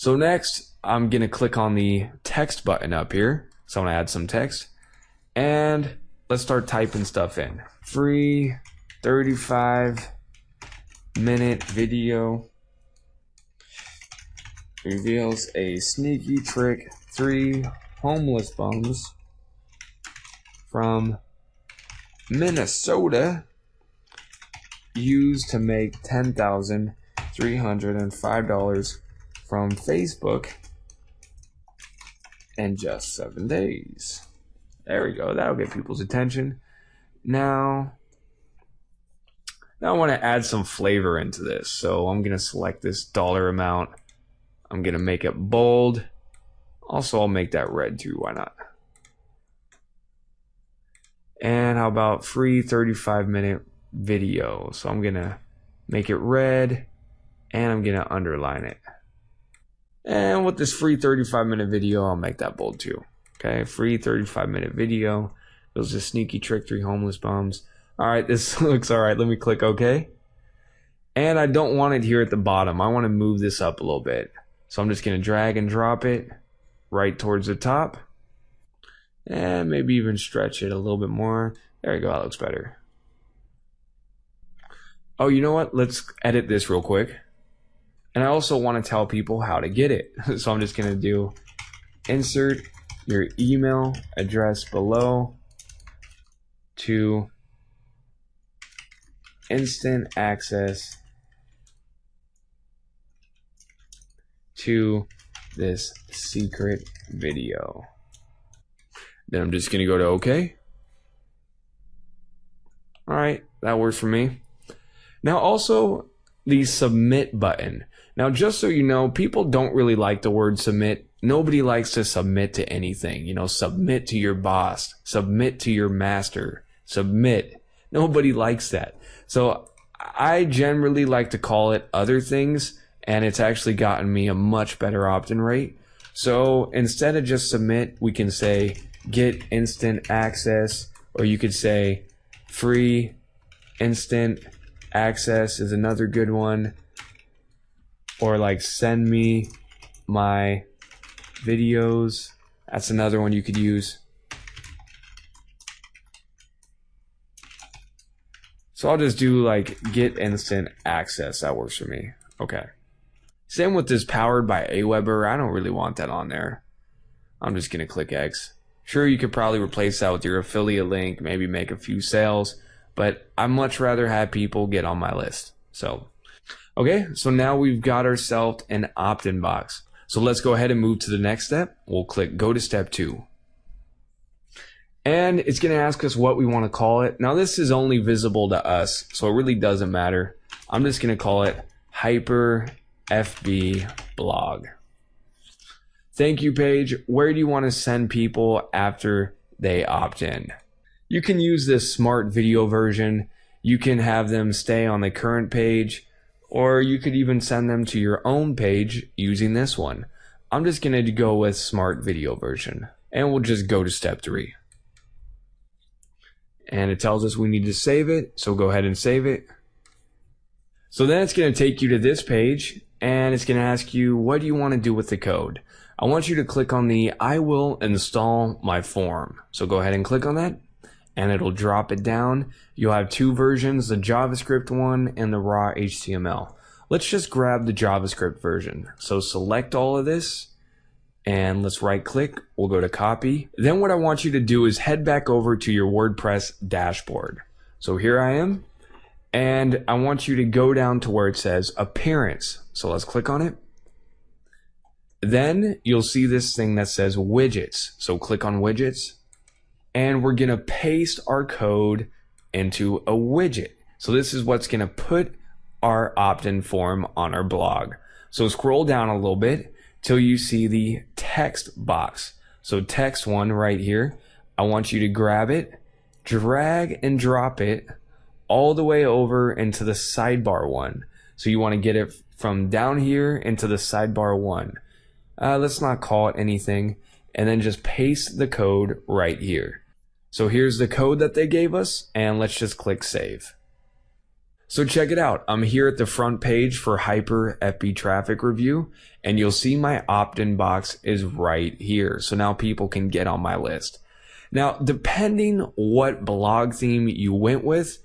So next, I'm going to click on the text button up here. So I'm going to add some text. And let's start typing stuff in. Free 35-minute video reveals a sneaky trick 3 homeless bums from Minnesota used to make $10,305 from Facebook in just 7 days. There we go. That'll get people's attention. Now I want to add some flavor into this. So I'm going to select this dollar amount. I'm going to make it bold. Also, I'll make that red too. Why not? And how about free 35-minute video? So I'm going to make it red and I'm going to underline it. And with this free 35-minute video, I'll make that bold too. Okay, free 35-minute video. It was a sneaky trick 3 homeless bums. All right, this looks all right. Let me click OK. And I don't want it here at the bottom. I want to move this up a little bit. So I'm just going to drag and drop it right towards the top. And maybe even stretch it a little bit more. There you go, that looks better. Oh, you know what? Let's edit this real quick. And I also want to tell people how to get it. So I'm just going to do insert your email address below to instant access to this secret video. Then I'm just going to go to OK. All right, that works for me. Now also the submit button. Now just so you know, people don't really like the word submit. Nobody likes to submit to anything. You know, submit to your boss, submit to your master, submit. Nobody likes that. So I generally like to call it other things, and it's actually gotten me a much better opt-in rate. So instead of just submit, we can say get instant access, or you could say free instant access is another good one, or like send me my videos. That's another one you could use. So I'll just do like get instant access. That works for me. Okay. Same with this powered by Aweber. I don't really want that on there. I'm just gonna click X. Sure, you could probably replace that with your affiliate link, maybe make a few sales, but I'd much rather have people get on my list. So, okay, so now we've got ourselves an opt-in box. So let's go ahead and move to the next step. We'll click go to step 2. And it's going to ask us what we want to call it. Now this is only visible to us, so it really doesn't matter. I'm just going to call it Hyper FB Blog. Thank you page. Where do you want to send people after they opt in? You can use this smart video version. You can have them stay on the current page, or you could even send them to your own page using this one. I'm just going to go with smart video version, and we'll just go to step 3. And it tells us we need to save it, so go ahead and save it. So then it's going to take you to this page, and it's going to ask you, what do you want to do with the code? I want you to click on the I will install my form. So go ahead and click on that, and it'll drop it down. You'll have 2 versions, the JavaScript one and the raw HTML. Let's just grab the JavaScript version. So select all of this, and let's right click. We'll go to copy. Then what I want you to do is head back over to your WordPress dashboard. So here I am, and I want you to go down to where it says appearance. So let's click on it. Then you'll see this thing that says widgets. So click on widgets, and we're gonna paste our code into a widget. So this is what's gonna put our opt-in form on our blog. So scroll down a little bit till you see the text box. So text one right here, I want you to grab it, drag and drop it all the way over into the sidebar one. So you want to get it from down here into the sidebar one. Let's not call it anything, and then just paste the code right here. So here's the code that they gave us, and let's just click save. So check it out. I'm here at the front page for Hyper FB Traffic Review, and you'll see my opt-in box is right here. So now people can get on my list. Now, depending what blog theme you went with,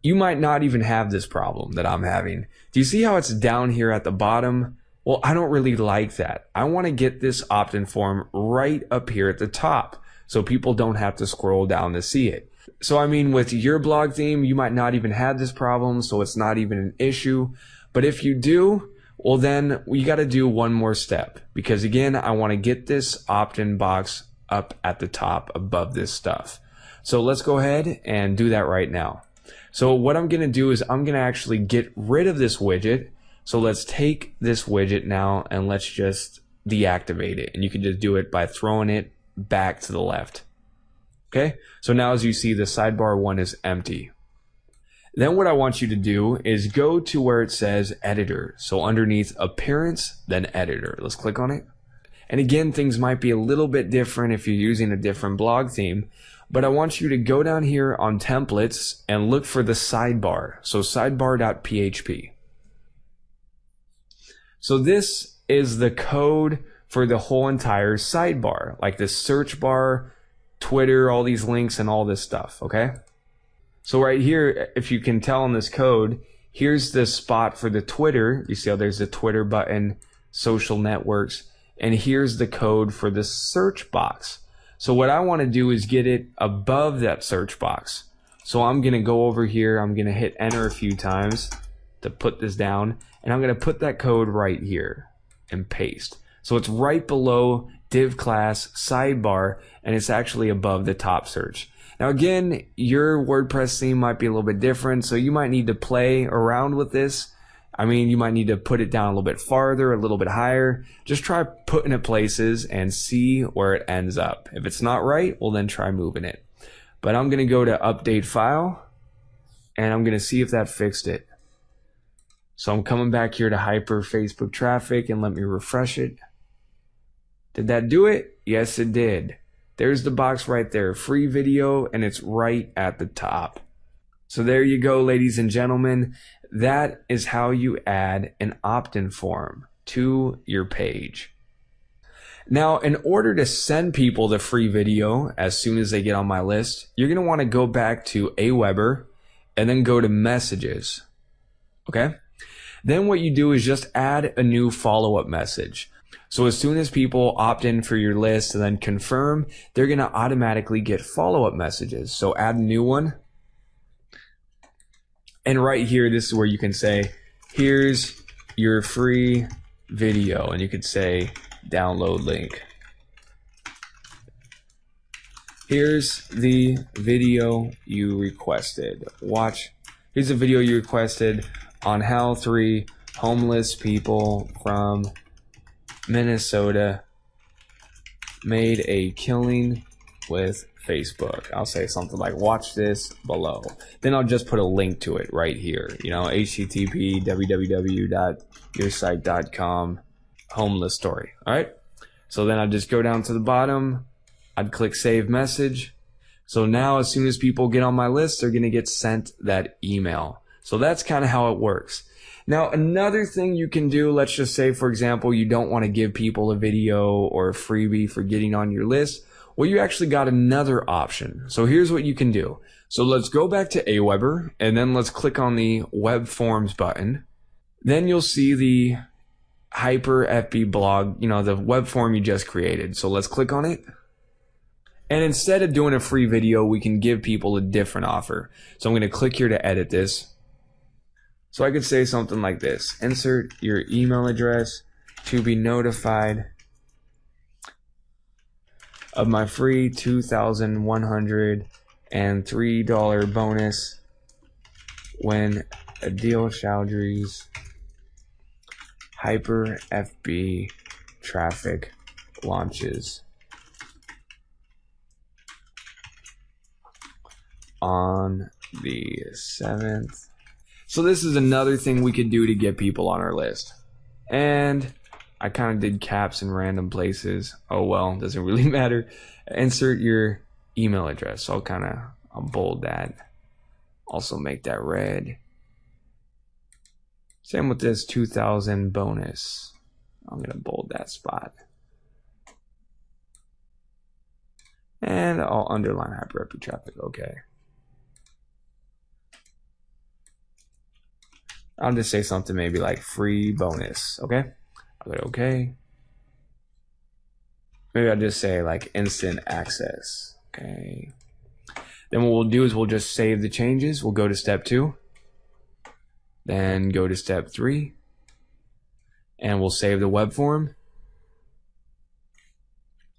you might not even have this problem that I'm having. Do you see how it's down here at the bottom? Well, I don't really like that. I want to get this opt-in form right up here at the top so people don't have to scroll down to see it. So I mean, with your blog theme, you might not even have this problem, so it's not even an issue. But if you do, well then you got to do one more step, because again, I want to get this opt-in box up at the top above this stuff. So let's go ahead and do that right now. So what I'm going to do is I'm going to actually get rid of this widget. So let's take this widget now and let's just deactivate it. And you can just do it by throwing it back to the left. Okay, so now as you see, the sidebar one is empty. Then what I want you to do is go to where it says editor. So underneath appearance, then editor. Let's click on it. And again, things might be a little bit different if you're using a different blog theme, but I want you to go down here on templates and look for the sidebar. So sidebar.php. So this is the code for the whole entire sidebar, like the search bar, Twitter, all these links and all this stuff, okay? So right here, if you can tell in this code, here's the spot for the Twitter. You see how there's the Twitter button, social networks, and here's the code for the search box. So what I want to do is get it above that search box. So I'm going to go over here, I'm going to hit enter a few times to put this down, and I'm going to put that code right here and paste. So it's right below div class sidebar, and it's actually above the top search. Now again, your WordPress theme might be a little bit different, so you might need to play around with this. I mean, you might need to put it down a little bit farther, a little bit higher. Just try putting it places and see where it ends up. If it's not right, well then try moving it. But I'm going to go to update file, and I'm going to see if that fixed it. So I'm coming back here to Hyper Facebook Traffic, and let me refresh it. Did that do it? Yes, it did. There's the box right there, free video, and it's right at the top. So there you go, ladies and gentlemen. That is how you add an opt-in form to your page. Now, in order to send people the free video as soon as they get on my list, you're going to want to go back to Aweber and then go to messages. Okay? Then what you do is just add a new follow-up message. So as soon as people opt in for your list and then confirm, they're going to automatically get follow-up messages. So add a new one. And right here, this is where you can say, here's your free video. And you could say, download link. Here's the video you requested. Watch. Here's the video you requested on how 3 homeless people from Minnesota made a killing with Facebook. I'll say something like, watch this below. Then I'll just put a link to it right here. You know, http www.yoursite.com homeless story. All right. So then I'd just go down to the bottom. I'd click save message. So now as soon as people get on my list, they're going to get sent that email. So that's kind of how it works. Now, another thing you can do, let's just say, for example, you don't want to give people a video or a freebie for getting on your list. Well, you actually got another option. So here's what you can do. So let's go back to Aweber, and then let's click on the Web Forms button. Then you'll see the Hyper FB blog, you know, the web form you just created. So let's click on it. And instead of doing a free video, we can give people a different offer. So I'm going to click here to edit this. So I could say something like this. Insert your email address to be notified of my free $2,103 bonus when Adil Chowdhury's Hyper FB Traffic launches on the 7th. So this is another thing we could do to get people on our list. And I kind of did caps in random places. Oh well, doesn't really matter. Insert your email address. So I'll bold that. Also make that red. Same with this 2000 bonus. I'm going to bold that spot. And I'll underline hyperactive traffic. Okay. I'll just say something maybe like free bonus. Okay. I'll go to okay. Maybe I'll just say like instant access. Okay. Then what we'll do is we'll just save the changes. We'll go to step 2. Then go to step 3. And we'll save the web form.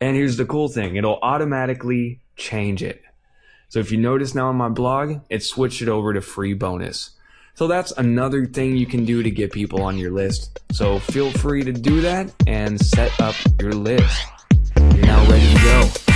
And here's the cool thing. It'll automatically change it. So if you notice now on my blog, it switched it over to free bonus. So that's another thing you can do to get people on your list. So feel free to do that and set up your list. You're now ready to go.